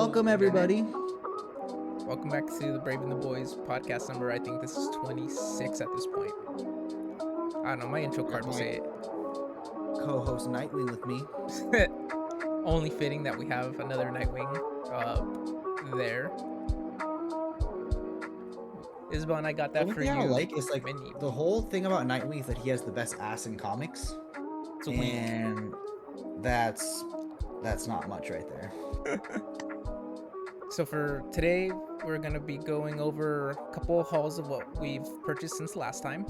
Welcome, everybody. Welcome back to the Brave and the Boys podcast number. I think this is 26 at this point. I don't know. My intro card will say Co-host Nightwing with me. it. Only fitting that we have another Nightwing there. Isabel and I got The that only for thing I you. don't like is like menu. the whole thing about Nightwing is that he has the best ass in comics, It's a week. and that's not much right there. So for today, we're gonna be going over a couple of hauls of what we've purchased since last time.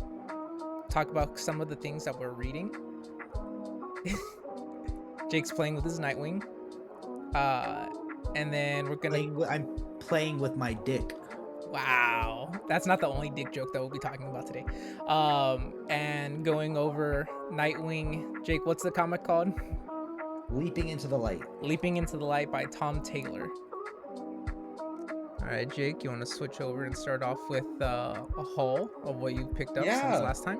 Talk about some of the things that we're reading. Jake's playing with his Nightwing. And then we're gonna. I'm playing with my dick. Wow, that's not the only dick joke that we'll be talking about today. And going over Nightwing. Jake, what's the comic called? Leaping into the Light. Leaping into the Light by Tom Taylor. All right, Jake, you want to switch over and start off with a haul of what you've picked up since last time?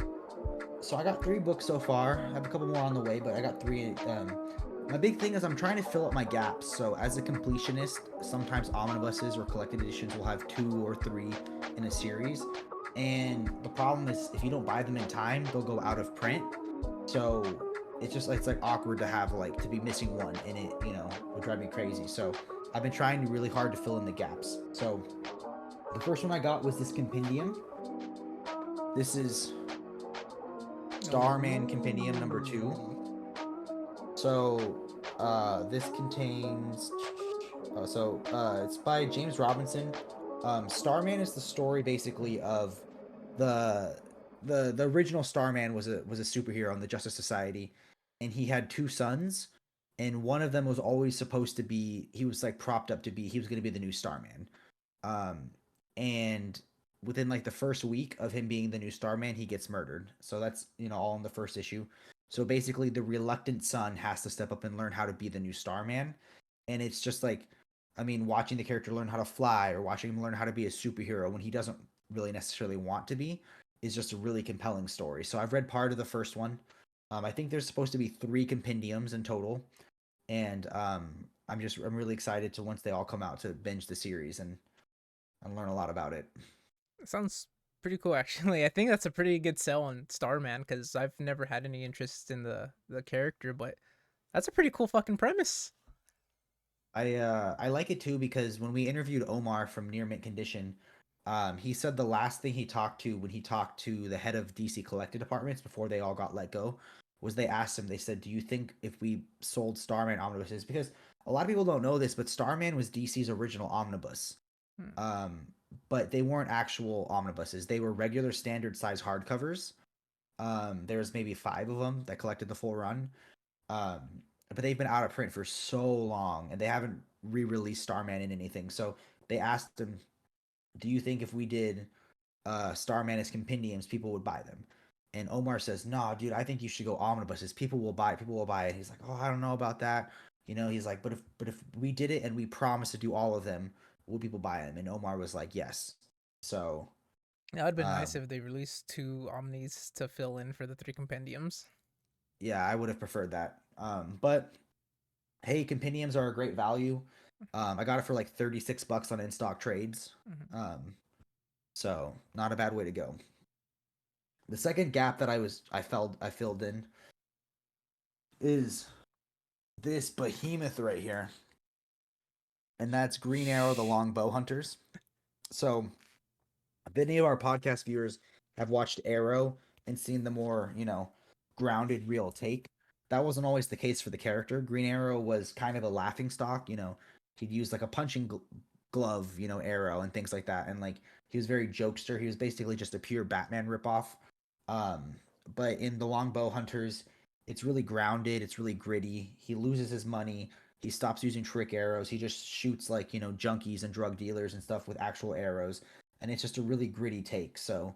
So I got 3 books so far. I have a couple more on the way, but I got 3. My big thing is I'm trying to fill up my gaps. So as a completionist, sometimes omnibuses or collected editions will have 2 or 3 in a series. And the problem is if you don't buy them in time, they'll go out of print. So it's like awkward to have to be missing one, and it would drive me crazy. So I've been trying really hard to fill in the gaps. So the first one I got was this compendium. This is Starman Compendium number 2. So this contains it's by James Robinson. Starman is the story basically of the original Starman was a superhero in the Justice Society, and he had 2 sons, and one of them was always supposed to be, he was propped up to be, he was going to be the new Starman. And within the first week of him being the new Starman, he gets murdered. So that's all in the first issue. So basically the reluctant son has to step up and learn how to be the new Starman. And it's just watching the character learn how to fly, or watching him learn how to be a superhero when he doesn't really necessarily want to be, is just a really compelling story. So I've read part of the first one. I think there's supposed to be 3 compendiums in total. And I'm really excited to, once they all come out, to binge the series and learn a lot about it. It sounds pretty cool, actually. I think that's a pretty good sell on Starman, because I've never had any interest in the character, but that's a pretty cool fucking premise. I like it too, because when we interviewed Omar from Near Mint Condition, he said the last thing he talked to when he talked to the head of DC Collected Departments before they all got let go was, they asked him, they said, do you think if we sold Starman omnibuses, because a lot of people don't know this, but Starman was DC's original omnibus. But they weren't actual omnibuses. They were regular standard size hardcovers. There was maybe 5 of them that collected the full run. But they've been out of print for so long, and they haven't re-released Starman in anything. So they asked him, do you think if we did Starman as compendiums, people would buy them? And Omar says, no, dude, I think you should go omnibuses. People will buy it. He's like, oh, I don't know about that. He's like, but if we did it and we promised to do all of them, will people buy them? And Omar was like, yes. So that would have been nice if they released 2 omnis to fill in for the 3 compendiums. Yeah, I would have preferred that. But hey, compendiums are a great value. I got it for like $36 on in-stock trades. So not a bad way to go. The second gap that I filled in is this behemoth right here. And that's Green Arrow, the Longbow Hunters. So if any of our podcast viewers have watched Arrow and seen the more, grounded, real take, that wasn't always the case for the character. Green Arrow was kind of a laughingstock. He'd use a punching glove, arrow and things like that. And he was very jokester. He was basically just a pure Batman ripoff. But in the Longbow Hunters, it's really grounded. It's really gritty. He loses his money. He stops using trick arrows. He just shoots junkies and drug dealers and stuff with actual arrows. And it's just a really gritty take. So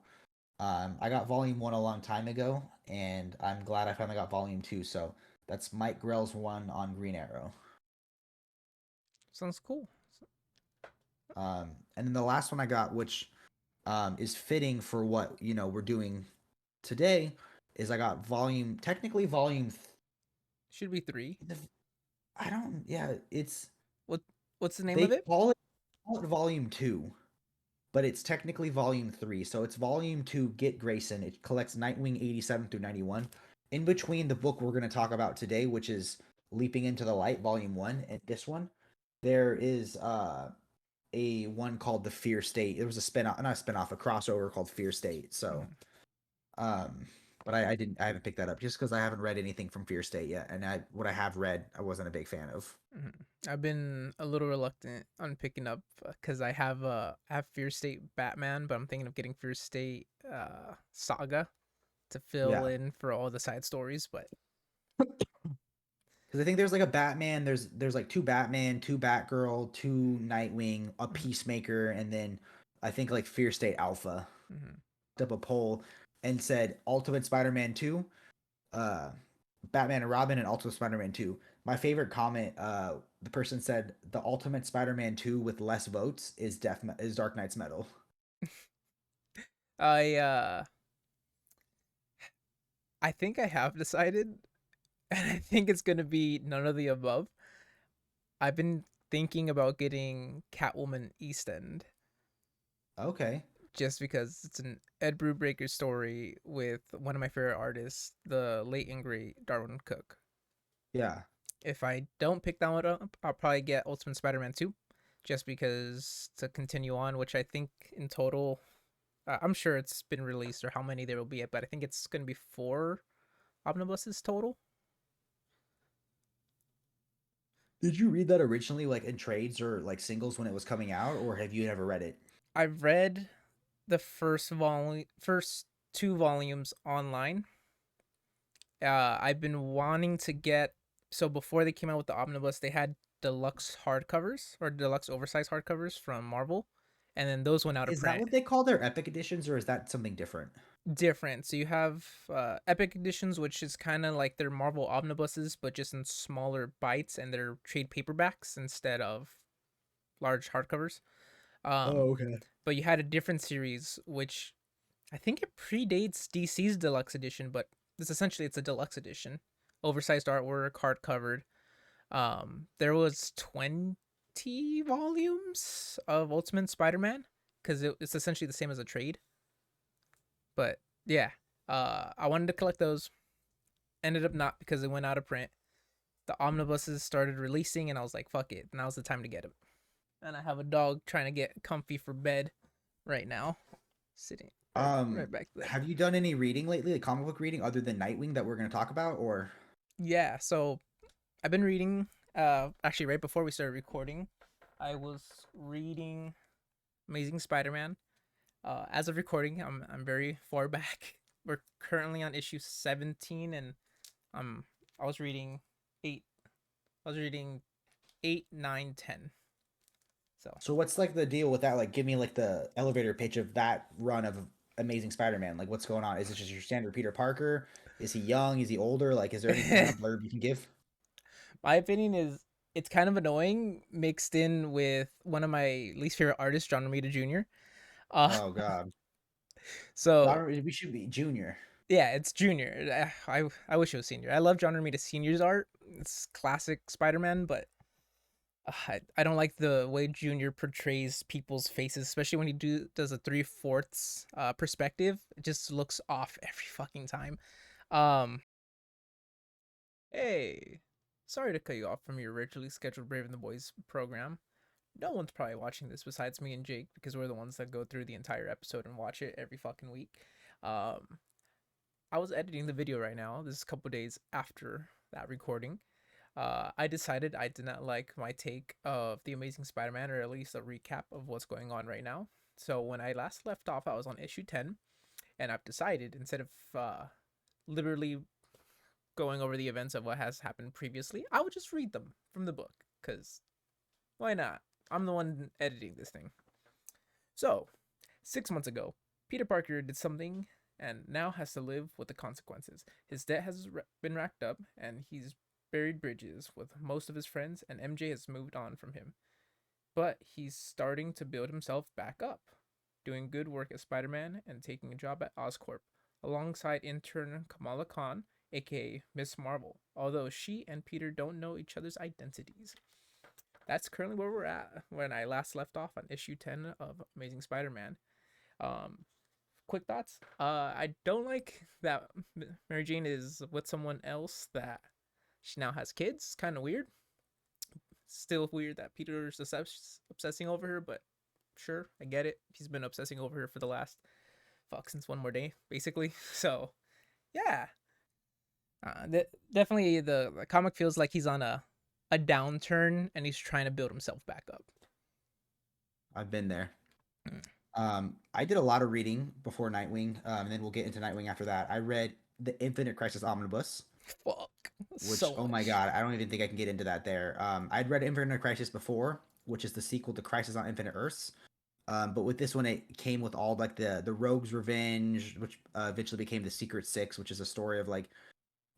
I got volume 1 a long time ago, and I'm glad I finally got volume 2. So that's Mike Grell's one on Green Arrow. Sounds cool. And then the last one I got, which is fitting for what we're doing today, is I got volume should be 3. I don't. Yeah, it's what What's the name They of it? call it Volume 2, but it's technically Volume 3. So it's Volume 2, Get Grayson. It collects Nightwing 87 through 91. In between the book we're going to talk about today, which is Leaping into the Light, Volume 1, and this one, there is a one called The Fear State. There was a spin-off, not a spin-off, a crossover called Fear State. So, Mhm. um, but I haven't picked that up just because I haven't read anything from Fear State yet. And what I have read, I wasn't a big fan of. Mhm. I've been a little reluctant on picking up because I have Fear State Batman, but I'm thinking of getting Fear State Saga to fill Yeah. in for all the side stories. But Because I think there's like a Batman, there's like two Batman, two Batgirl, two Nightwing, a mhm, Peacemaker, and then I think like Fear State Alpha. mhm. Put up a poll and said Ultimate Spider-Man 2, uh, Batman and Robin, and Ultimate Spider-Man 2. My favorite comment, the person said the Ultimate Spider-Man 2 with less votes is Dark Knight's Metal. I uh I think I have decided, and I think it's gonna be none of the above. I've been thinking about getting Catwoman East End Okay. just because it's an Ed Brubaker story with one of my favorite artists, the late and great Darwin Cook. Yeah. If I don't pick that one up, I'll probably get Ultimate Spider-Man 2 just because to continue on, which I think in total, I'm sure it's been released or how many there will be, but I think it's going to be 4 omnibuses total. Did you read that originally, like in trades or like singles when it was coming out, or have you never read it? I've read the first 2 volumes online. I've been wanting to get, so before they came out with the omnibus, they had deluxe hardcovers or deluxe oversized hardcovers from Marvel, and then those went out of Is that print. what they call their epic editions, or is that something different? Different. So you have Epic Editions, which is kind of like their Marvel omnibuses, but just in smaller bites, and they're trade paperbacks instead of large hardcovers. Um, Oh, okay. but you had a different series, which I think it predates DC's deluxe edition, but it's a deluxe edition, oversized artwork, hardcovered. There was 20 volumes of Ultimate Spider-Man because it's essentially the same as a trade. But yeah, I wanted to collect those. Ended up not because it went out of print. The omnibuses started releasing, and I was like, "Fuck it!" Now's the time to get them. And I have a dog trying to get comfy for bed right now, sitting right back there. Have you done any reading lately, like comic book reading, other than Nightwing that we're going to talk about, or? Yeah, so I've been reading. Actually, right before we started recording, I was reading Amazing Spider-Man. As of recording, I'm very far back. We're currently on issue 17, and um, I was reading 8. I was reading 8, 9, 10. So So what's like the deal with that? Like, give me like the elevator pitch of that run of Amazing Spider-Man. Like, what's going on? Is it just your standard Peter Parker? Is he young? Is he older? Like, is there any kind of blurb you can give? my opinion is it's kind of annoying mixed in with one of my least favorite artists, John Romita Jr. Uh, Oh God, so John, we should be Junior. yeah, it's Junior. I wish it was Senior. I love John Romita Senior's art. It's classic Spider-Man, but I don't like the way Junior portrays people's faces, especially when he does a 3/4 perspective. It just looks off every fucking time. Um, hey, sorry to cut you off from your originally scheduled Brave and the Boys program. No one's probably watching this besides me and Jake because we're the ones that go through the entire episode and watch it every fucking week. Um, I was editing the video right now. This is a couple days after that recording. I decided I did not like my take of the Amazing Spider-Man, or at least a recap of what's going on right now. So when I last left off, I was on issue 10, and I've decided instead of literally going over the events of what has happened previously, I would just read them from the book. Cause why not? I'm the one editing this thing. So 6 months ago, Peter Parker did something and now has to live with the consequences. His debt has been racked up, and he's buried bridges with most of his friends, and MJ has moved on from him. But he's starting to build himself back up, doing good work as Spider Man and taking a job at Oscorp, alongside intern Kamala Khan, aka Miss Marvel, although she and Peter don't know each other's identities. that's currently where we're at when I last left off on issue 10 of Amazing Spider-Man. Um, quick thoughts. I don't like that Mary Jane is with someone else that she now has kids. Kind of weird. Still weird that Peter's obsessing over her, but sure, I get it. He's been obsessing over her for the last since One More Day, basically. So yeah, definitely the comic feels like he's on a downturn and he's trying to build himself back up. I've been there. Mm. I did a lot of reading before Nightwing, and then we'll get into Nightwing after that. I read the Infinite Crisis Omnibus, Fuck, which, so oh my much. god, I don't even think I can get into that there. I'd read Infinite Crisis before, which is the sequel to Crisis on Infinite Earths. But with this one, it came with all like the Rogue's Revenge, which eventually became the Secret Six, which is a story of like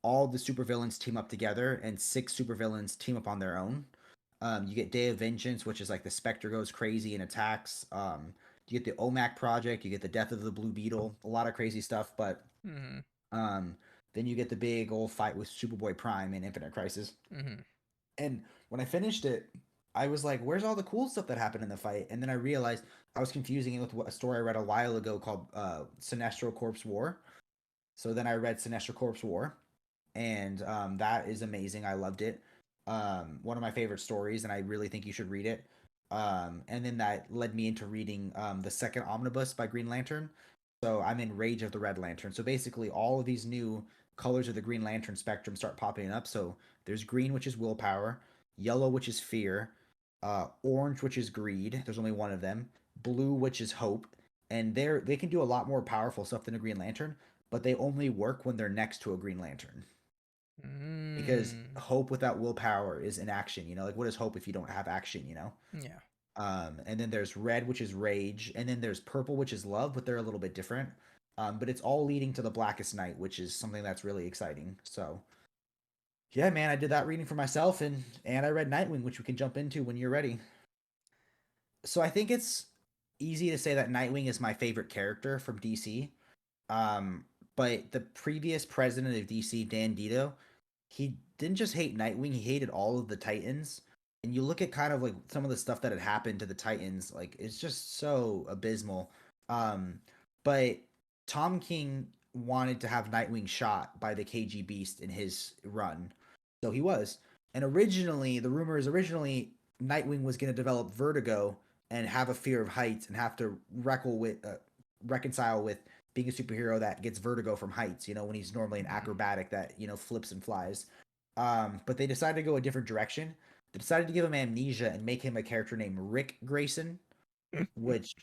all the supervillains team up together and six supervillains team up on their own. You get Day of Vengeance, which is like the Spectre goes crazy and attacks. You get the OMAC Project, you get the Death of the Blue Beetle, a lot of crazy stuff. But Mm-hmm. um, then you get the big old fight with Superboy Prime in Infinite Crisis. Mm-hmm. And when I finished it, I was like, "Where's all the cool stuff that happened in the fight?" And then I realized I was confusing it with a story I read a while ago called Sinestro Corpse War. So then I read Sinestro Corpse War, and that is amazing. I loved it. One of my favorite stories, and I really think you should read it. And then that led me into reading the second omnibus by Green Lantern. So I'm in Rage of the Red Lantern. So basically, all of these new colors of the Green Lantern spectrum start popping up. So there's green, which is willpower, yellow, which is fear, orange, which is greed. There's only one of them. Blue, which is hope, and they can do a lot more powerful stuff than a Green Lantern, but they only work when they're next to a Green Lantern, because Mm. hope without willpower is inaction. Like what is hope if you don't have action? Yeah. And then there's red, which is rage, and then there's purple, which is love, but they're a little bit different. But it's all leading to the Blackest Night, which is something that's really exciting. So yeah, man, I did that reading for myself, and I read Nightwing, which we can jump into when you're ready. So I think it's easy to say that Nightwing is my favorite character from DC. Um, but the previous president of DC, Dan Dito, he didn't just hate Nightwing, he hated all of the Titans. And you look at kind of like some of the stuff that had happened to the Titans, like it's just so abysmal. Um, but Tom King wanted to have Nightwing shot by the KG Beast in his run. So he was. And originally, the rumor is originally Nightwing was going to develop vertigo and have a fear of heights and have to reconcile with being a superhero that gets vertigo from heights, when he's normally an Mm-hmm. acrobatic that, flips and flies. But they decided to go a different direction. They decided to give him amnesia and make him a character named Rick Grayson, which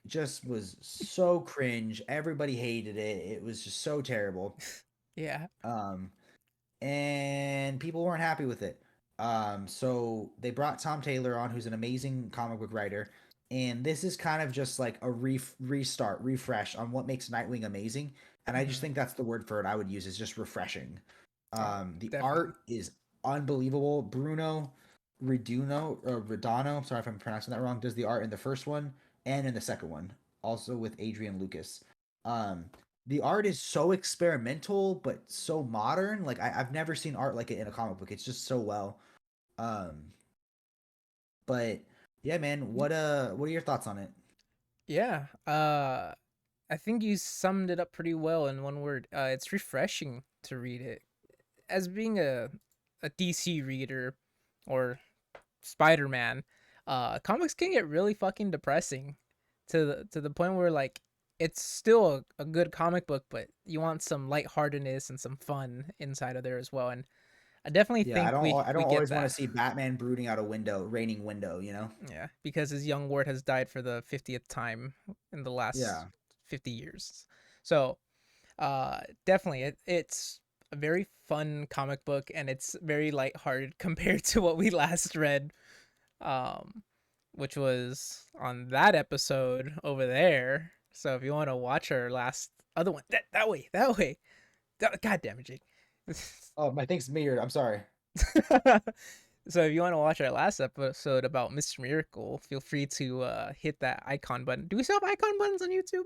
just was so cringe. Everybody hated it. It was just so terrible. Yeah. Um, and people weren't happy with it. So they brought Tom Taylor on, who's an amazing comic book writer, and this is kind of just like a restart, refresh on what makes Nightwing amazing. And I just Mm-hmm. think that's the word for it I would use, is just refreshing. Oh, The definitely. art is unbelievable. Bruno Redondo, sorry if I'm pronouncing that wrong, does the art in the first one and in the second one, also with Adrian Lucas. Um, the art is so experimental but so modern. Like I've never seen art like it in a comic book. It's just so well. Um, but yeah, man, what are your thoughts on it? Yeah. I think you summed it up pretty well in one word. It's refreshing to read it. As being a DC reader or Spider-Man, comics can get really fucking depressing to the point where like it's still a good comic book, but you want some lightheartedness and some fun inside of there as well. And I definitely Yeah, I think don't we I don't we get always want to that. see Batman brooding out a window, raining window. Yeah, because his young ward has died for the 50th time in the last Yeah. 50 years. So, definitely it's a very fun comic book and it's very lighthearted compared to what we last read, um which was on that episode over there. So if you want to watch our last other one, that way. God damn it, Jake. Oh, my thing's mirrored. I'm sorry. So if you want to watch our last episode about Mr. Miracle, feel free to hit that icon button. Do we still have icon buttons on YouTube?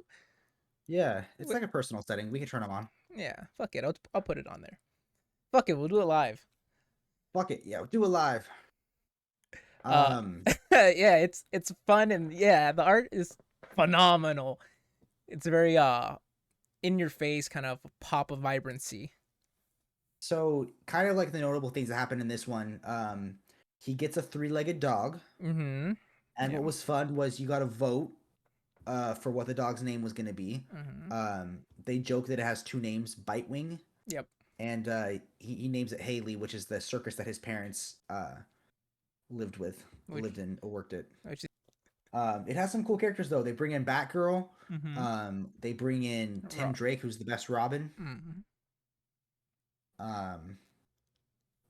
Yeah, it's like a personal setting. We can turn them on. Yeah, fuck it. I'll put it on there. Fuck it, we'll do it live. Fuck it. Yeah, do it live. Uh, Um, yeah, it's fun and yeah, the art is phenomenal. It's very in your face kind of pop of vibrancy. so kind of like the notable things that happen in this one. He gets a three-legged dog, Mm-hmm. and Yeah. what was fun was you got to vote for what the dog's name was going to be. Mm-hmm. They joke that it has two names, Bitewing, Yep. and he names it Haley, which is the circus that his parents lived with, Which lived in, or worked at. which is It has some cool characters though. They bring in Batgirl. mm-hmm. They bring in Tim Drake, who's the best Robin. Mm-hmm. Um,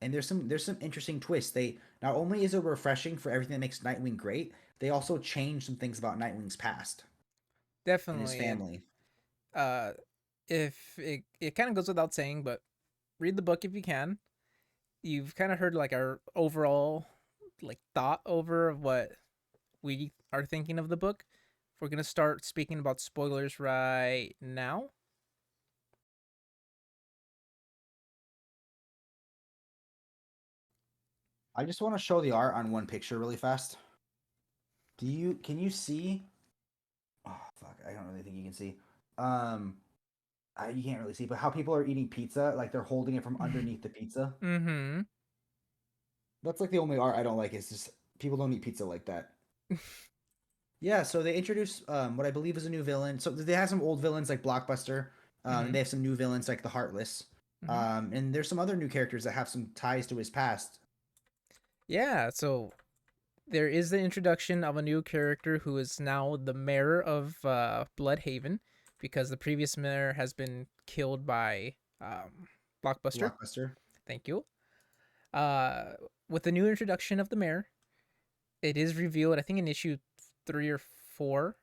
and there's some interesting twists. They not only is it refreshing for everything that makes Nightwing great, they also change some things about Nightwing's past and his Definitely. And family. uh if it kind of goes without saying, but read the book if you can. You've kind of heard like our overall like thought over of what we are thinking of the book. We're gonna start speaking about spoilers right now. I just want to show the art on one picture really fast. Can you see? Oh fuck, I don't really think you can see. Um, you can't really see, but how people are eating pizza, like they're holding it from underneath the pizza. Mm-hmm. That's like the only art I don't like. Is just people don't eat pizza like that. Yeah, so they introduce what I believe is a new villain. So they have some old villains like Blockbuster. Mm-hmm. And they have some new villains like the Heartless. Mm-hmm. And there's some other new characters that have some ties to his past. Yeah, so there is the introduction of a new character who is now the mayor of Bloodhaven because the previous mayor has been killed by Blockbuster. Blockbuster. Thank you. Uh, with the new introduction of the mayor, it is revealed, I think in issue 3 or 4,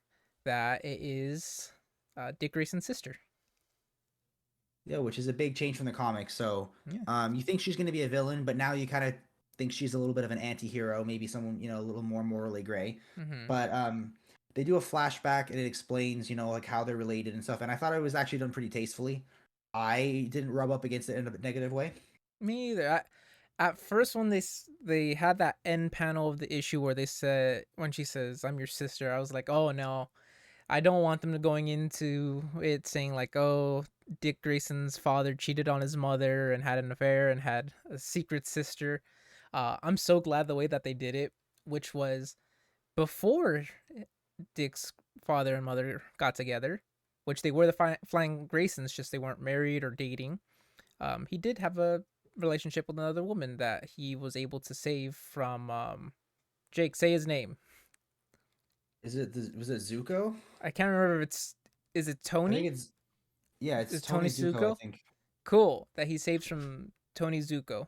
that it is Dick Grayson's sister. Yeah, which is a big change from the comics. So Yeah. you think she's going to be a villain, but now you kind of think she's a little bit of an anti-hero, maybe someone, a little more morally gray. Mm-hmm. But they do a flashback and it explains, like how they're related and stuff. And I thought it was actually done pretty tastefully. I didn't rub up against it in a negative way. Me either. At first, when they had that end panel of the issue where they said when she says "I'm your sister," I was like, "Oh no, I don't want them to going into it saying like, oh, Dick Grayson's father cheated on his mother and had an affair and had a secret sister." I'm so glad the way that they did it, which was before Dick's father and mother got together, which they were the Flying Graysons, just they weren't married or dating. He did have a relationship with another woman that he was able to save from. Jake, say his name. Was it Zuko? I can't remember if it's. Is it I think Tony? it's yeah, it's Is Tony Tony Zuko, I Zuko? think. Cool. That he saves from Tony Zuko.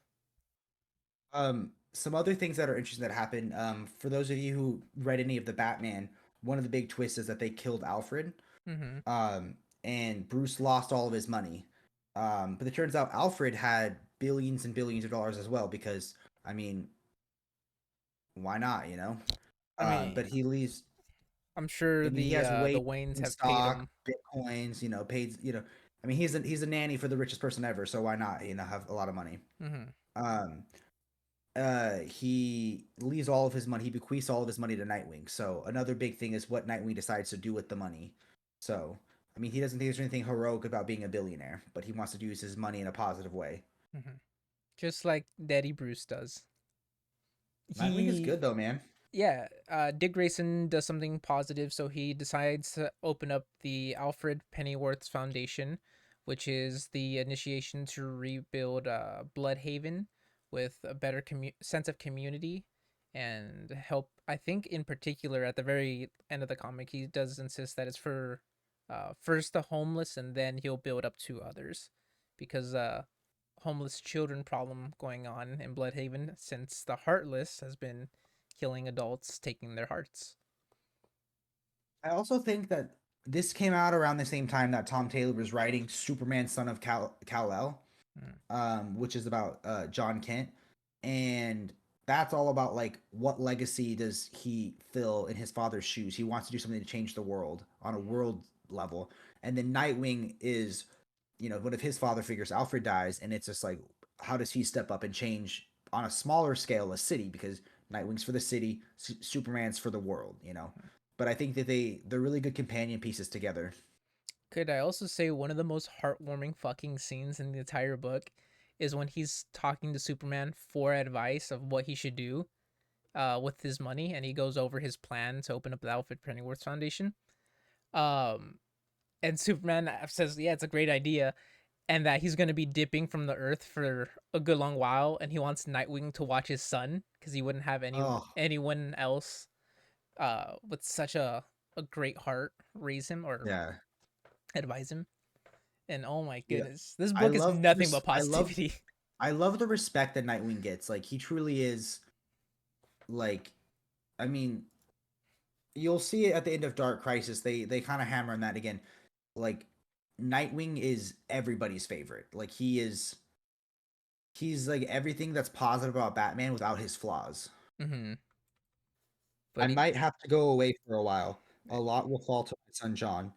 Some other things that are interesting that happen. For those of you who read any of the Batman, one of the big twists is that they killed Alfred. Mm-hmm. And Bruce lost all of his money. But it turns out Alfred had billions and billions of dollars as well because I mean, why not? I But mean, he leaves. I'm sure I mean, he has way the Waynes in have paid stock, him. bitcoins. Paid. I mean, he's a nanny for the richest person ever. So why not? Have a lot of money. Mm-hmm. Um, he leaves all of his money. He bequeaths all of his money to Nightwing. So another big thing is what Nightwing decides to do with the money. So I mean, he doesn't think there's anything heroic about being a billionaire, but he wants to use his money in a positive way. Mm-hmm. Just like Daddy Bruce does. Nightwing is He good though, man. yeah, Dick Grayson does something positive, so he decides to open up the Alfred Pennyworth's Foundation, which is the initiation to rebuild Bloodhaven with a better sense of community and help. I think, in particular, at the very end of the comic, he does insist that it's for first the homeless and then he'll build up to others because homeless children problem going on in Bloodhaven since the Heartless has been killing adults, taking their hearts. I also think that this came out around the same time that Tom Taylor was writing Superman, Son of Kal-El, Mm. which is about John Kent, and that's all about like what legacy does he fill in his father's shoes. He wants to do something to change the world on a world level, and then Nightwing is, one of his father figures, Alfred, dies, and it's just like how does he step up and change on a smaller scale a city because Nightwing's for the city, Superman's for the world, you know. But I think that they're really good companion pieces together. Could I also say one of the most heartwarming fucking scenes in the entire book is when he's talking to Superman for advice of what he should do with his money, and he goes over his plan to open up the Alfred Pennyworth Foundation. Um, and Superman says, "Yeah, it's a great idea," and that he's gonna be dipping from the Earth for a good long while, and he wants Nightwing to watch his son because he wouldn't have Oh, anyone else with such a great heart raise him or yeah. advise him. And oh my Yeah. goodness, this I book is love nothing this but positivity. I love the respect that Nightwing gets. Like he truly is like I mean, you'll see it at the end of Dark Crisis. They kind of hammer on that again. Like Nightwing is everybody's favorite. Like he's like everything that's positive about Batman without his flaws. Mm-hmm. I But he, might have to go away for a while. A lot will fall to my son John.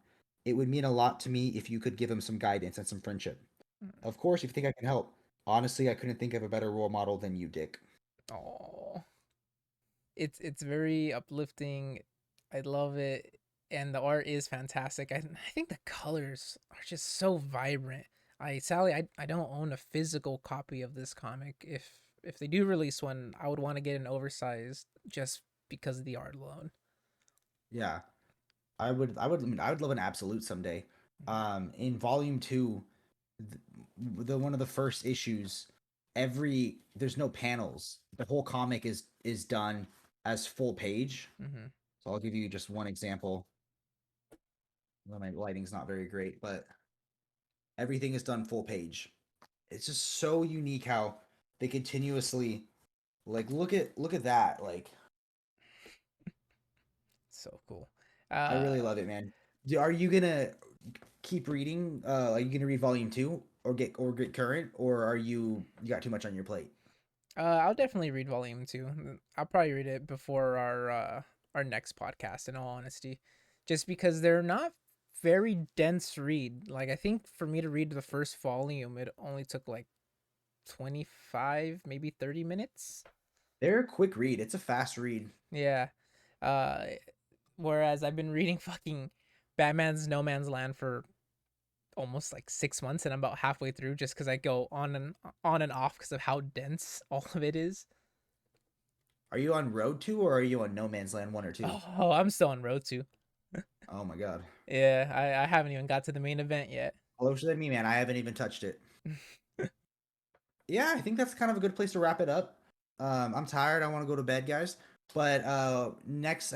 It would mean a lot to me if you could give him some guidance and some friendship. Of course, if you think I can help. Honestly, I couldn't think of a better role model than you, Dick. oh, it's very uplifting. I love it, and the art is fantastic. I think the colors are just so vibrant. I don't own a physical copy of this comic. If they do release one, I would want to get an oversized just because of the art alone. Yeah, I would love an absolute someday. In volume 2, one of the first issues, there's no panels. The whole comic is done as full page. Mm-hmm. So I'll give you just one example. Well, my lighting's not very great, but everything is done full page. It's just so unique how they continuously like look at that. Like So cool. I really Uh, love it, man. Are you gonna keep reading? Are you gonna read volume 2 or get current, or are you got too much on your plate? I'll definitely read volume 2. I'll probably read it before our next podcast. In all honesty, just because they're not very dense read. Like I think for me to read the first volume, it only took like 25, maybe 30 minutes. They're a quick read. It's a fast read. Yeah. Uh, Whereas I've been reading fucking Batman's No Man's Land for almost like 6 months, and I'm about halfway through just because I go on and off because of how dense all of it is. Are you on Road 2 or are you on No Man's Land 1 or 2? Oh, I'm still on road to. Oh my god. Yeah, I haven't even got to the main event yet. Closer than me, man. I haven't even touched it. Yeah, I think that's kind of a good place to wrap it up. I'm tired. I want to go to bed, guys. But I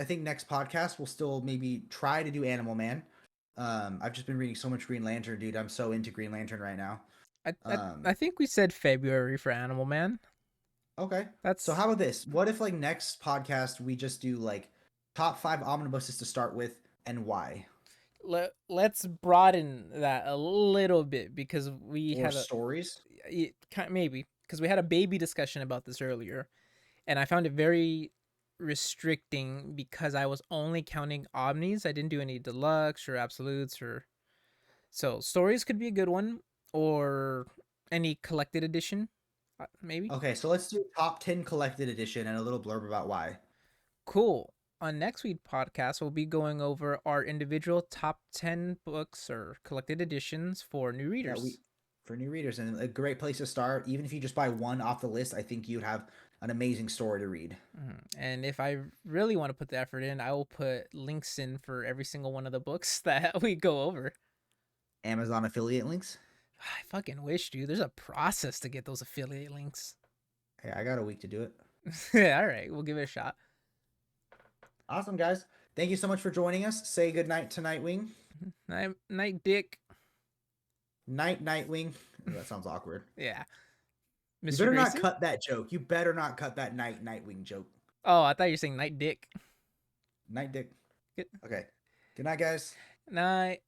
think next podcast we'll still maybe try to do Animal Man. I've just been reading so much Green Lantern, dude. I'm so into Green Lantern right now. I, I Um, I think we said February for Animal Man. okay. So That's how about this? What if like next podcast we just do like top 5 omnibuses to start with and why, let's broaden that a little bit because we or had stories? maybe because we had a baby discussion about this earlier, and I found it very restricting because I was only counting omnis. I didn't do any deluxe or absolutes or so stories could be a good one or any collected edition, maybe. Okay, so let's do top 10 collected edition and a little blurb about why. Cool. On next week's podcast, we'll be going over our individual top 10 books or collected editions for new Yeah, readers. for new readers and a great place to start. Even if you just buy one off the list, I think you'd have an amazing story to read. And if I really want to put the effort in, I will put links in for every single one of the books that we go over. Amazon affiliate links. I fucking wish, dude. There's a process to get those affiliate links. Hey, I got a week to do it. All right, we'll give it a shot. Awesome, guys. Thank you so much for joining us. Say good night to Nightwing. Night, Dick. Night, Nightwing. Oh, that sounds awkward. Yeah. You Mr. better not Grayson? cut that joke. You better not cut that night, Nightwing joke. Oh, I thought you were saying Night Dick. Night, Dick. Good Okay. Good night, guys. night.